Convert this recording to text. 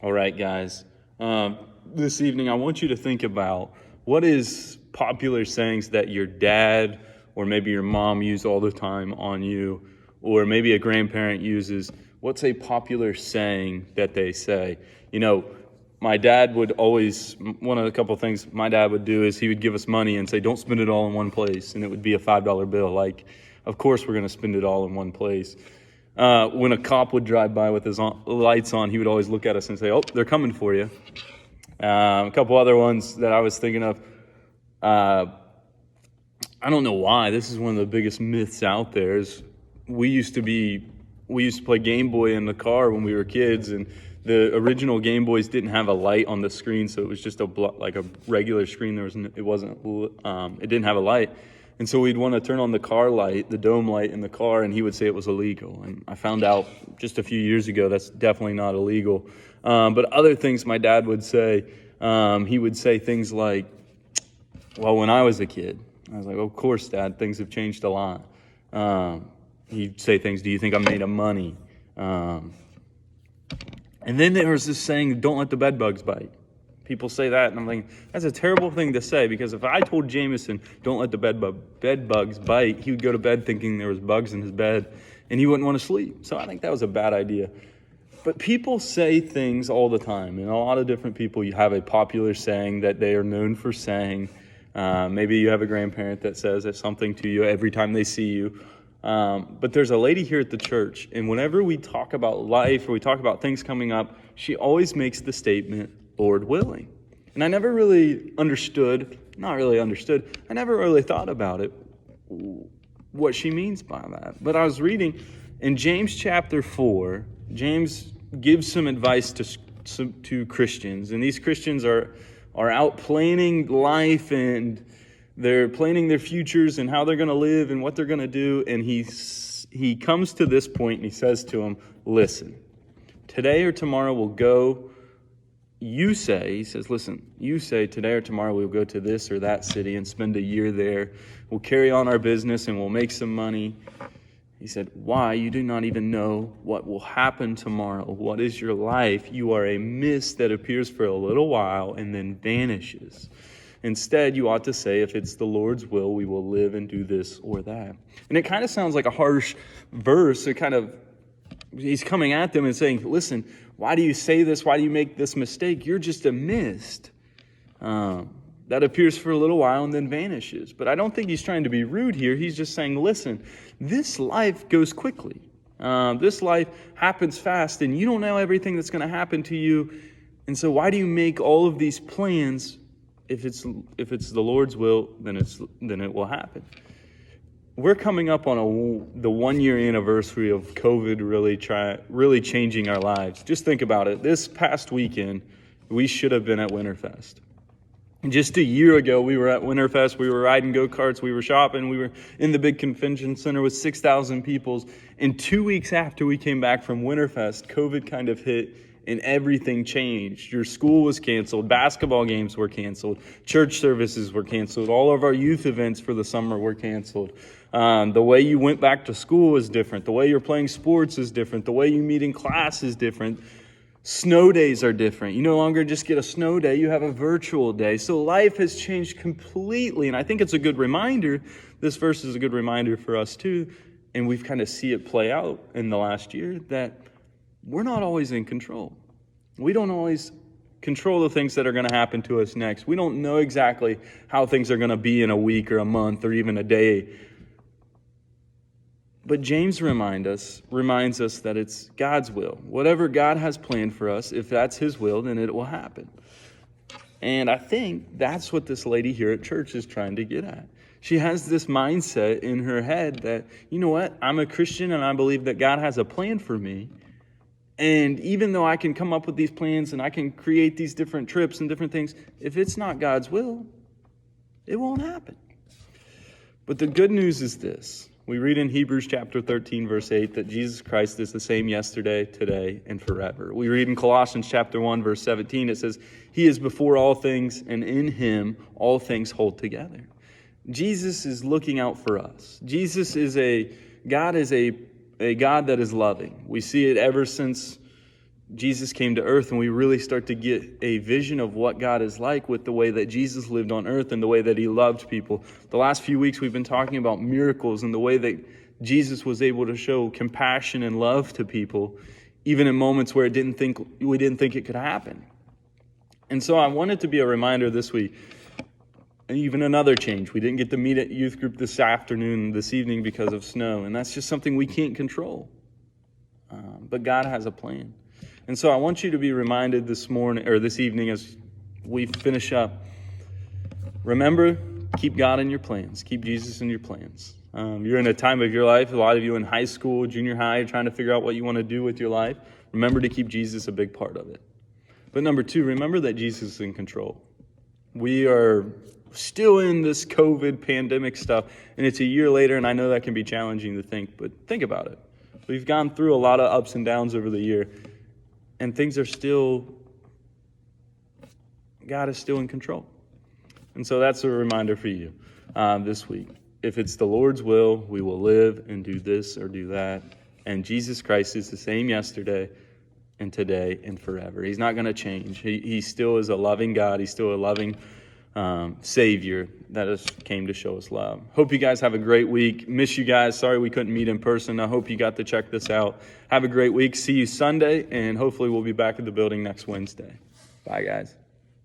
All right, guys. This evening, I want you to think about what is popular sayings that your dad or maybe your mom use all the time on you, or maybe a grandparent uses. What's a popular saying that they say? You know, my dad would always, one of the couple things my dad would do is he would give us money and say, don't spend it all in one place. And it would be a $5 bill. Like, of course we're going to spend it all in one place. When a cop would drive by with his lights on, he would always look at us and say, oh, they're coming for you. A couple other ones that I was thinking of. I don't know why. This is one of the biggest myths out there. Is we used to play Game Boy in the car when we were kids, and the original Game Boys didn't have a light on the screen, so it was just like a regular screen. It didn't have a light. And so we'd want to turn on the car light, the dome light in the car, and he would say it was illegal. And I found out just a few years ago that's definitely not illegal. But other things my dad would say, he would say things like, well, when I was a kid, I was like, of course, Dad, things have changed a lot. He'd say things, do you think I'm made of money? And then there was this saying, don't let the bed bugs bite. People say that, and I'm like, that's a terrible thing to say, because if I told Jameson, don't let the bed bugs bite, he would go to bed thinking there was bugs in his bed, and he wouldn't want to sleep. So I think that was a bad idea. But people say things all the time, and a lot of different people, you have a popular saying that they are known for saying. Maybe you have a grandparent that says something to you every time they see you. But there's a lady here at the church, and whenever we talk about life or we talk about things coming up, she always makes the statement, Lord willing. And I never really understood, I never really thought about it, what she means by that. But I was reading in James chapter 4, James gives some advice to Christians. And these Christians are out planning life, and they're planning their futures and how they're going to live and what they're going to do. And he comes to this point and he says to them, listen, today or tomorrow we'll go. You say today or tomorrow we'll go to this or that city and spend a year there. We'll carry on our business and we'll make some money. He said, why? You do not even know what will happen tomorrow. What is your life? You are a mist that appears for a little while and then vanishes. Instead, you ought to say, if it's the Lord's will, we will live and do this or that. And it kind of sounds like a harsh verse. He's coming at them and saying, listen, why do you say this? Why do you make this mistake? You're just a mist that appears for a little while and then vanishes. But I don't think he's trying to be rude here. He's just saying, listen, this life goes quickly. This life happens fast, and you don't know everything that's going to happen to you. And so why do you make all of these plans? If it's the Lord's will, then it will happen. We're coming up on the 1-year anniversary of COVID really changing our lives. Just think about it. This past weekend, we should have been at Winterfest. Just a year ago, we were at Winterfest. We were riding go-karts. We were shopping. We were in the big convention center with 6,000 people. And 2 weeks after we came back from Winterfest, COVID kind of hit and everything changed. Your school was canceled. Basketball games were canceled. Church services were canceled. All of our youth events for the summer were canceled. The way you went back to school is different. The way you're playing sports is different. The way you meet in class is different. Snow days are different. You no longer just get a snow day. You have a virtual day. So life has changed completely. And I think it's a good reminder. This verse is a good reminder for us too. And we've kind of see it play out in the last year that we're not always in control. We don't always control the things that are going to happen to us next. We don't know exactly how things are going to be in a week or a month or even a day. But James reminds us that it's God's will. Whatever God has planned for us, if that's his will, then it will happen. And I think that's what this lady here at church is trying to get at. She has this mindset in her head that, you know what, I'm a Christian and I believe that God has a plan for me. And even though I can come up with these plans and I can create these different trips and different things, if it's not God's will, it won't happen. But the good news is this. We read in Hebrews chapter 13, verse 8, that Jesus Christ is the same yesterday, today, and forever. We read in Colossians chapter 1, verse 17, it says, He is before all things, and in Him all things hold together. Jesus is looking out for us. Jesus is a God that is loving. We see it ever since Jesus came to earth, and we really start to get a vision of what God is like with the way that Jesus lived on earth and the way that he loved people. The last few weeks we've been talking about miracles and the way that Jesus was able to show compassion and love to people, even in moments where we didn't think it could happen. And so I wanted to be a reminder this week, and even another change. We didn't get to meet at youth group this evening because of snow, and that's just something we can't control. But God has a plan. And so I want you to be reminded this evening as we finish up. Remember, keep God in your plans. Keep Jesus in your plans. You're in a time of your life, a lot of you in high school, junior high, trying to figure out what you want to do with your life. Remember to keep Jesus a big part of it. But number two, remember that Jesus is in control. We are still in this COVID pandemic stuff, and it's a year later, and I know that can be challenging to think, but think about it. We've gone through a lot of ups and downs over the year, and things are still, God is still in control. And so that's a reminder for you this week. If it's the Lord's will, we will live and do this or do that. And Jesus Christ is the same yesterday and today and forever. He's not going to change. He still is a loving God. He's still a loving Savior that came to show us love. Hope you guys have a great week. Miss you guys. Sorry we couldn't meet in person. I hope you got to check this out. Have a great week. See you Sunday, and hopefully we'll be back at the building next Wednesday. Bye, guys.